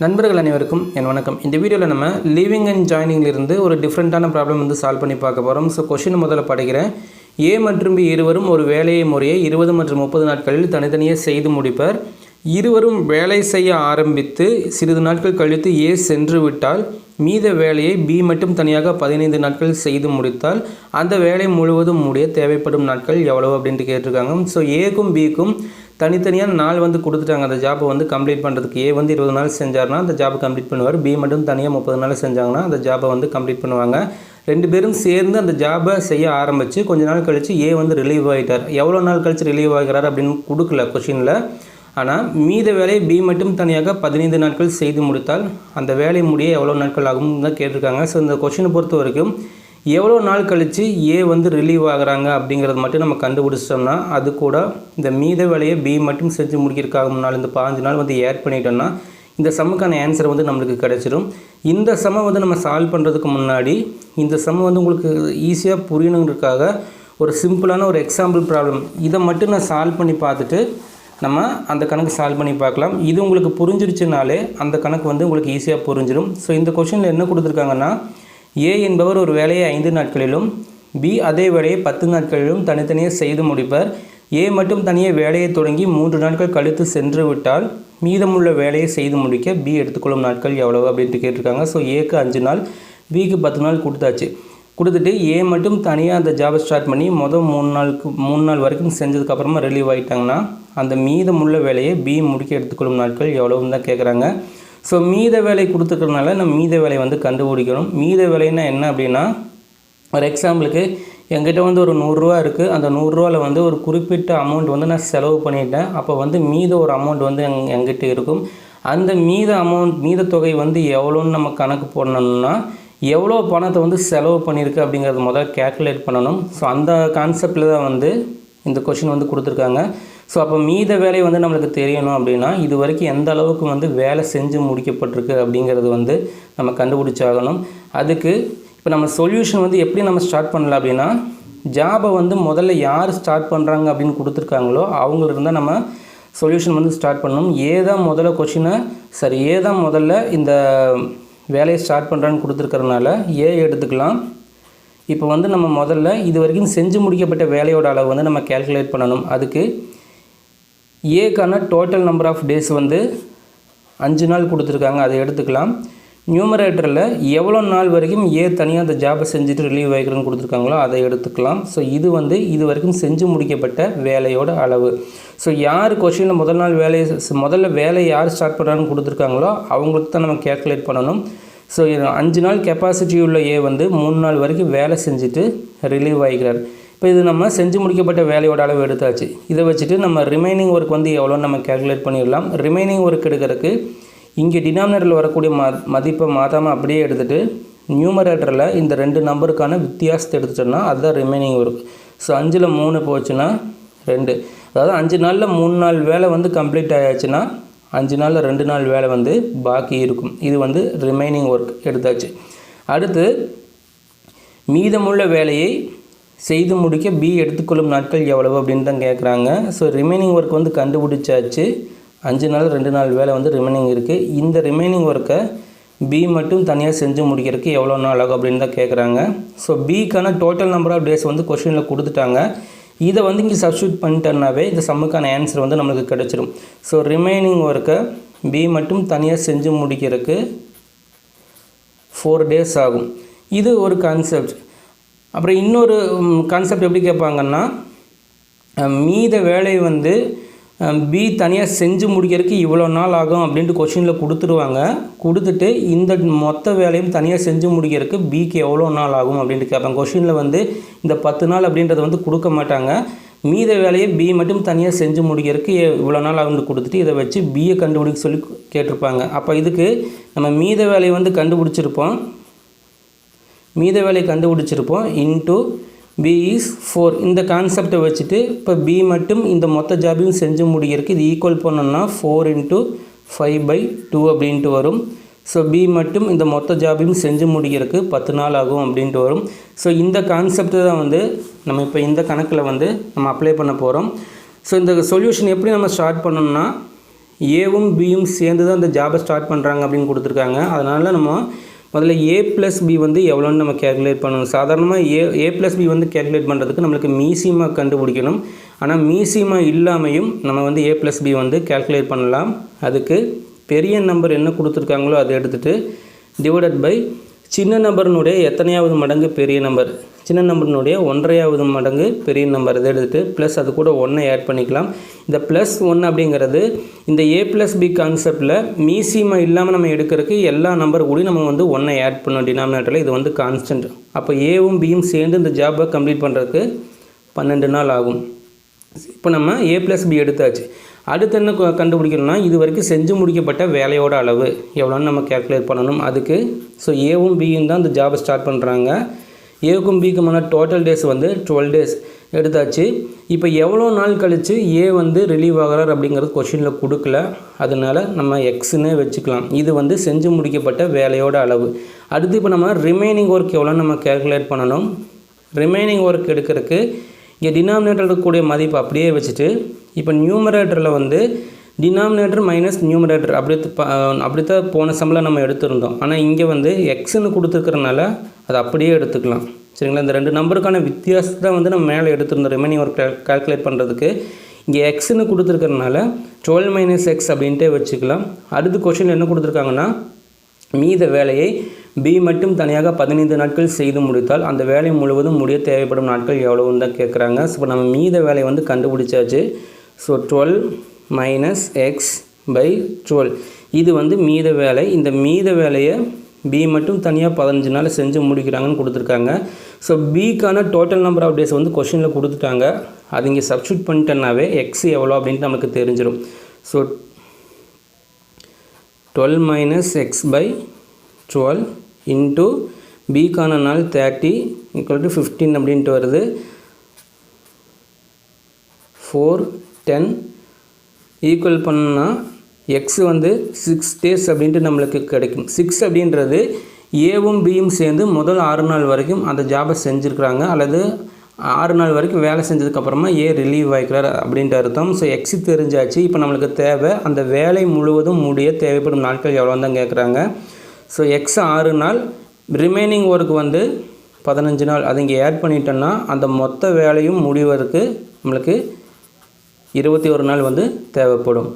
நண்பர்கள் அனைவருக்கும் என் வணக்கம். இந்த வீடியோவில் நம்ம லீவிங் அண்ட் ஜாயினிங்கிலிருந்து ஒரு டிஃப்ரெண்ட்டான ப்ராப்ளம் வந்து சால்வ் பண்ணி பார்க்க போகிறோம். ஸோ கொஷின் முதல்ல படிக்கிறேன். ஏ மற்றும் பி இருவரும் ஒரு வேலையை முறையை 20 மற்றும் 30 நாட்களில் தனித்தனியே செய்து முடிப்பர். இருவரும் வேலை செய்ய ஆரம்பித்து சிறிது நாட்கள் கழித்து ஏ சென்று விட்டால் மீத வேலையை பி மட்டும் தனியாக 15 நாட்கள் செய்து முடித்தால் அந்த வேலை முழுவதும் முடிய தேவைப்படும் நாட்கள் எவ்வளவு அப்படின்ட்டு கேட்டிருக்காங்க. ஸோ ஏக்கும் பிக்கும் தனித்தனியாக நாள் வந்து கொடுத்துட்டாங்க. அந்த ஜாப்பை வந்து கம்ப்ளீட் பண்ணுறதுக்கு ஏ வந்து 20 நாள் செஞ்சார்னா அந்த ஜாப்பை கம்ப்ளீட் பண்ணுவார். பி மட்டும் தனியாக 30 நாள் செஞ்சாங்கன்னா அந்த ஜாப்பை வந்து கம்ப்ளீட் பண்ணுவாங்க. ரெண்டு பேரும் சேர்ந்து அந்த ஜாப்பை செய்ய ஆரம்பித்து கொஞ்ச நாள் கழித்து ஏ வந்து ரிலீவ் ஆகிட்டார். எவ்வளோ நாள் கழித்து ரிலீவ் ஆகிறார் அப்படின்னு கொடுக்கல கொஷினில். ஆனால் மீத வேலையை பி மட்டும் தனியாக 15 நாட்கள் செய்து முடித்தால் அந்த வேலை முடிய எவ்வளோ நாட்கள் ஆகும்னு தான் கேட்டிருக்காங்க. ஸோ இந்த கொஷினை பொறுத்த வரைக்கும் எவ்வளோ நாள் கழித்து ஏ வந்து ரிலீவ் ஆகிறாங்க அப்படிங்கிறது மட்டும் நம்ம கண்டுபிடிச்சிட்டோம்னா அது கூட இந்த மீத வேலையை பி மட்டும் செஞ்சு முடிக்கிறதுக்காக முன்னால் இந்த 15 நாள் வந்து ஆட் பண்ணிட்டோம்னா இந்த சம்முக்கான ஆன்சர் வந்து நம்மளுக்கு கிடச்சிடும். இந்த சம்மை வந்து நம்ம சால்வ் பண்ணுறதுக்கு முன்னாடி இந்த சம்மை வந்து உங்களுக்கு ஈஸியாக புரியணுங்கிறதுக்காக ஒரு சிம்பிளான ஒரு எக்ஸாம்பிள் ப்ராப்ளம் இதை மட்டும் நான் சால்வ் பண்ணி பார்த்துட்டு நம்ம அந்த கணக்கு சால்வ் பண்ணி பார்க்கலாம். இது உங்களுக்கு புரிஞ்சிருச்சுனாலே அந்த கணக்கு வந்து உங்களுக்கு ஈஸியாக புரிஞ்சிடும். ஸோ இந்த கொஷினில் என்ன கொடுத்துருக்காங்கன்னா ஏ என்பவர் ஒரு வேலையை 5 நாட்களிலும் பி அதே வேலையை 10 நாட்களிலும் தனித்தனியே செய்து முடிப்பர். ஏ மட்டும் தனியாக வேலையை தொடங்கி 3 நாட்கள் கழித்து சென்று விட்டால் மீதமுள்ள வேலையை செய்து முடிக்க பி எடுத்துக்கொள்ளும் நாட்கள் எவ்வளவு அப்படின்ட்டு கேட்டிருக்காங்க. ஸோ ஏக்கு 5 நாள் பிக்கு 10 நாள் கொடுத்தாச்சு. கொடுத்துட்டு ஏ மட்டும் தனியாக அந்த ஜாபை ஸ்டார்ட் பண்ணி மொதல் 3 நாள் வரைக்கும் செஞ்சதுக்கப்புறமா ரிலீவ் ஆகிட்டாங்கன்னா அந்த மீதமுள்ள வேலையை பி முடிக்க எடுத்துக்கொள்ளும் நாட்கள் எவ்வளவுன்னு தான் கேட்குறாங்க. ஸோ மீத வேலை கொடுத்துக்கிறதுனால நம்ம மீத வேலை வந்து கண்டுபிடிக்கணும். மீத வேலைன்னா என்ன அப்படின்னா, ஒரு எக்ஸாம்பிளுக்கு என்கிட்ட வந்து ஒரு 100 ரூபா இருக்குது. அந்த 100 ரூபாவில் வந்து ஒரு குறிப்பிட்ட அமௌண்ட் வந்து நான் செலவு பண்ணிட்டேன். அப்போ வந்து மீத ஒரு அமௌண்ட் வந்து என்கிட்ட இருக்கும். அந்த மீத தொகை வந்து எவ்வளோன்னு நம்ம கணக்கு போடணும்னா எவ்வளோ பணத்தை வந்து செலவு பண்ணியிருக்கு அப்படிங்கிறது முதல்ல கேல்குலேட் பண்ணணும். ஸோ அந்த கான்செப்டில் தான் வந்து இந்த கொஷின் வந்து கொடுத்துருக்காங்க. ஸோ அப்போ மீத வேலை வந்து நம்மளுக்கு தெரியணும் அப்படின்னா இது வரைக்கும் எந்த அளவுக்கு வந்து வேலை செஞ்சு முடிக்கப்பட்டிருக்கு அப்படிங்கிறது வந்து நம்ம கண்டுபிடிச்சாகணும். அதுக்கு இப்போ நம்ம சொல்யூஷன் வந்து எப்படி நம்ம ஸ்டார்ட் பண்ணலாம் அப்படின்னா, ஜாபை வந்து முதல்ல யார் ஸ்டார்ட் பண்ணுறாங்க அப்படின்னு கொடுத்துருக்காங்களோ அவங்கள்ட்ட நம்ம சொல்யூஷன் வந்து ஸ்டார்ட் பண்ணணும். ஏதான் முதல்ல இந்த வேலையை ஸ்டார்ட் பண்ணுறான்னு கொடுத்துருக்கறனால ஏ எடுத்துக்கலாம். இப்போ வந்து நம்ம முதல்ல இது வரைக்கும் செஞ்சு முடிக்கப்பட்ட வேலையோட அளவு வந்து நம்ம கேல்குலேட் பண்ணணும். அதுக்கு ஏக்கான டோட்டல் நம்பர் ஆஃப் டேஸ் வந்து 5 நாள் கொடுத்துருக்காங்க, அதை எடுத்துக்கலாம். நியூமரேட்டரில் எவ்வளோ நாள் வரைக்கும் ஏ தனியாக அந்த ஜாபை செஞ்சுட்டு ரிலீவ் ஆகிக்கிறேன்னு கொடுத்துருக்காங்களோ அதை எடுத்துக்கலாம். ஸோ இது வந்து இது வரைக்கும் செஞ்சு முடிக்கப்பட்ட வேலையோட அளவு. ஸோ யார் கொஷினில் முதல்ல வேலையை யார் ஸ்டார்ட் பண்ணுறான்னு கொடுத்துருக்காங்களோ அவங்களுக்கு தான் நம்ம கேல்குலேட் பண்ணணும். ஸோ 5 நாள் கெப்பாசிட்டி உள்ள ஏ வந்து 3 நாள் வரைக்கும் வேலை செஞ்சுட்டு ரிலீவ் ஆகிக்கிறார். இப்போ இது நம்ம செஞ்சு முடிக்கப்பட்ட வேலையோட அளவு எடுத்தாச்சு. இதை வச்சுட்டு நம்ம ரிமைனிங் ஒர்க் வந்து எவ்வளோன்னு நம்ம கேல்குலேட் பண்ணிடலாம். ரிமைனிங் ஒர்க் எடுக்கிறதுக்கு இங்கே டினாமினேட்டரில் வரக்கூடிய மதிப்பை மாற்றாமல் அப்படியே எடுத்துகிட்டு நியூமரேட்டரில் இந்த 2 நம்பருக்கான வித்தியாசத்தை எடுத்துட்டோம்னா அதுதான் ரிமைனிங் ஒர்க். ஸோ 5ல் 3 போச்சுன்னா 2, அதாவது 5 நாளில் 3 நாள் வேலை வந்து கம்ப்ளீட் ஆயாச்சுன்னா 5 நாளில் 2 நாள் வேலை வந்து பாக்கி இருக்கும். இது வந்து ரிமைனிங் ஒர்க் எடுத்தாச்சு. அடுத்து மீதமுள்ள வேலையை செய்து முடிக்க பி எடுத்துக்கொள்ளும் நாட்கள் எவ்வளவு அப்படின்னு தான் கேட்குறாங்க. ஸோ ரிமைனிங் ஒர்க் வந்து கண்டுபிடிச்சாச்சு. 5 நாள் 2 நாள் வேலை வந்து ரிமைனிங் இருக்குது. இந்த ரிமைனிங் ஒர்க்கை பி மட்டும் தனியாக செஞ்சு முடிக்கிறதுக்கு எவ்வளோ நாள் ஆகும் அப்படின்னு தான் கேட்குறாங்க. ஸோ பிக்கான டோட்டல் நம்பர் ஆஃப் டேஸ் வந்து கொஷினில் கொடுத்துட்டாங்க. இதை வந்து இங்கே சப்ஸ்டியூட் பண்ணிட்டோம்னாவே இந்த சம்முக்கான ஆன்சர் வந்து நம்மளுக்கு கிடச்சிடும். ஸோ ரிமைனிங் ஒர்க்கை பி மட்டும் தனியாக செஞ்சு முடிக்கிறதுக்கு 4 டேஸ் ஆகும். இது ஒரு கான்செப்ட். அப்புறம் இன்னொரு கான்செப்ட் எப்படி கேட்பாங்கன்னா, மீத வேலை வந்து பி தனியாக செஞ்சு முடிக்கிறதுக்கு இவ்வளோ நாள் ஆகும் அப்படின்ட்டு கொஷினில் கொடுத்துட்டு இந்த மொத்த வேலையும் தனியாக செஞ்சு முடிக்கிறதுக்கு பிக்கு எவ்வளோ நாள் ஆகும் அப்படின்ட்டு கேட்பாங்க. கொஷினில் வந்து இந்த 10 நாள் அப்படின்றத வந்து கொடுக்க மாட்டாங்க. மீத வேலையை பி மட்டும் தனியாக செஞ்சு முடிக்கிறதுக்கு இவ்வளோ நாள் ஆகும்னு கொடுத்துட்டு இதை வச்சு பியை கண்டுபிடிக்க சொல்லி கேட்டிருப்பாங்க. அப்போ இதுக்கு நம்ம மீத வேலையை வந்து கண்டுபிடிச்சிருப்போம் இன்ட்டு பி இஸ் 4 இந்த கான்செப்டை வச்சுட்டு இப்போ பி மட்டும் இந்த மொத்த ஜாபையும் செஞ்சு முடிக்கிறதுக்கு இது ஈக்குவல் பண்ணோம்னா 4 × 5/2 அப்படின்ட்டு வரும். ஸோ பி மட்டும் இந்த மொத்த ஜாபையும் செஞ்சு முடிக்கிறதுக்கு 10 நாள் ஆகும் அப்படின்ட்டு வரும். ஸோ இந்த கான்செப்ட் தான் வந்து நம்ம இப்போ இந்த கணக்கில் வந்து நம்ம அப்ளை பண்ண போகிறோம். ஸோ இந்த சொல்யூஷன் எப்படி நம்ம ஸ்டார்ட் பண்ணணும்னா, ஏவும் பியும் சேர்ந்து தான் அந்த ஜாபை ஸ்டார்ட் பண்ணுறாங்க அப்படின்னு கொடுத்துருக்காங்க. அதனால் நம்ம முதல்ல ஏ ப்ளஸ் பி வந்து எவ்வளோன்னு நம்ம கேல்குலேட் பண்ணணும். சாதாரணமாக ஏ ப்ளஸ் பி வந்து கேல்குலேட் பண்ணுறதுக்கு நம்மளுக்கு மீசிமா கண்டுபிடிக்கணும். ஆனால் மீசிமா இல்லாமையும் நம்ம வந்து ஏ ப்ளஸ் பி வந்து கேல்குலேட் பண்ணலாம். அதுக்கு பெரிய நம்பர் என்ன கொடுத்துருக்காங்களோ அதை எடுத்துகிட்டு டிவைடட் பை சின்ன நம்பர்னுடைய எத்தனையாவது மடங்கு பெரிய நம்பர், சின்ன நம்பர்னுடைய 1.5வது மடங்கு பெரிய நம்பர், இதை எடுத்துகிட்டு ப்ளஸ் அது கூட 1 ஆட் பண்ணிக்கலாம். இந்த ப்ளஸ் 1 அப்படிங்கிறது இந்த ஏ ப்ளஸ் பி கான்செப்டில் மீசிமா இல்லாமல் நம்ம எடுக்கிறதுக்கு எல்லா நம்பர் கூட நம்ம வந்து 1 ஆட் பண்ணோம் டினாமினேட்டரில். இது வந்து கான்ஸ்டன்ட். அப்போ ஏவும் பியும் சேர்ந்து இந்த ஜாபை கம்ப்ளீட் பண்ணுறதுக்கு 12 நாள் ஆகும். இப்போ நம்ம ஏ ப்ளஸ் பி எடுத்தாச்சு. அடுத்து என்ன கண்டுபிடிக்கணும்னா இது வரைக்கும் செஞ்சு முடிக்கப்பட்ட வேலையோட அளவு எவ்வளோன்னு நம்ம கேல்குலேட் பண்ணணும். அதுக்கு ஸோ ஏவும் பியும் தான் இந்த ஜாபை ஸ்டார்ட் பண்ணுறாங்க. ஏவுக்கும் பிக்குமான டோட்டல் டேஸ் வந்து 12 டேஸ் எடுத்தாச்சு. இப்போ எவ்வளோ நாள் கழித்து ஏ வந்து ரிலீவ் ஆகிறார் அப்படிங்கிறது கொஷினில் கொடுக்கல. அதனால் நம்ம எக்ஸ்னே வச்சுக்கலாம். இது வந்து செஞ்சு முடிக்கப்பட்ட வேலையோட அளவு. அடுத்து இப்போ நம்ம ரிமைனிங் ஒர்க் எவ்வளோன்னு நம்ம கேல்குலேட் பண்ணணும். ரிமைனிங் ஒர்க் எடுக்கிறதுக்கு இங்கே டினாமினேட்டர் இருக்கக்கூடிய மதிப்பு அப்படியே வச்சுட்டு இப்போ நியூமரேட்டரில் வந்து டினாமினேட்டர் மைனஸ் நியூமரேட்டர் அப்படித்தான் போன சம்பளம் நம்ம எடுத்திருந்தோம். ஆனால் இங்கே வந்து எக்ஸ்ன்னு கொடுத்துருக்கறனால அதை அப்படியே எடுத்துக்கலாம். சரிங்களா? இந்த ரெண்டு நம்பருக்கான வித்தியாசத்தை வந்து நம்ம மேலே எடுத்திருந்தோம் ரிமைனிங் ஒர்க் கால்குலேட் பண்ணுறதுக்கு. இங்கே எக்ஸ்ன்னு கொடுத்துருக்கறனால 12 மைனஸ் எக்ஸ் அப்படின்ட்டே வச்சுக்கலாம். அடுத்த கொஷின் என்ன கொடுத்துருக்காங்கன்னா மீத வேலையை பி மட்டும் தனியாக 15 நாட்கள் செய்து முடித்தால் அந்த வேலை முழுவதும் முடிய தேவைப்படும் நாட்கள் எவ்வளோன்னு தான் கேட்குறாங்க. ஸோ இப்போ நம்ம மீத வேலையை வந்து கண்டுபிடிச்சாச்சு. ஸோ 12 மைனஸ் எக்ஸ் பை 12 இது வந்து மீத வேலை. இந்த மீத வேலையை பி மட்டும் தனியாக 15 நாள் செஞ்சு முடிக்கிறாங்கன்னு கொடுத்துருக்காங்க. ஸோ பிக்கான டோட்டல் நம்பர் ஆஃப் டேஸ் வந்து கொஷினில் கொடுத்துட்டாங்க. அது இங்கே சப்ஸ்டியூட் பண்ணிட்டேன்னாவே எக்ஸ் எவ்வளோ அப்படின்ட்டு நமக்கு தெரிஞ்சிடும். So 12 minus x by 12 into பிக்கான நாள் 30 ஈக்குவல் டு 15 அப்படின்ட்டு வருது. 4 10 ஈக்குவல் பண்ணால் எக்ஸ் வந்து 6 டேஸ் அப்படின்ட்டு நம்மளுக்கு கிடைக்கும். 6 அப்படின்றது ஏவும் பியும் சேர்ந்து முதல் 6 நாள் வரைக்கும் அந்த ஜாபை செஞ்சுருக்குறாங்க, அல்லது 6 நாள் வரைக்கும் வேலை செஞ்சதுக்கப்புறமா ஏ ரிலீவ் ஆகிக்கிறார் அப்படின்ட்டு அர்த்தம். ஸோ எக்ஸு தெரிஞ்சாச்சு. இப்போ நம்மளுக்கு தேவை அந்த வேலை முழுவதும் முடிய தேவைப்படும் நாட்கள் எவ்வளோன்னு தான் கேட்குறாங்க. ஸோ எக்ஸ் 6 நாள், ரிமைனிங் ஒர்க் வந்து 15 நாள். அது இங்கே ஆட் பண்ணிட்டோன்னா அந்த மொத்த வேலையும் முடிவதற்கு நம்மளுக்கு 21 நாள் வந்து தேவைப்படும்.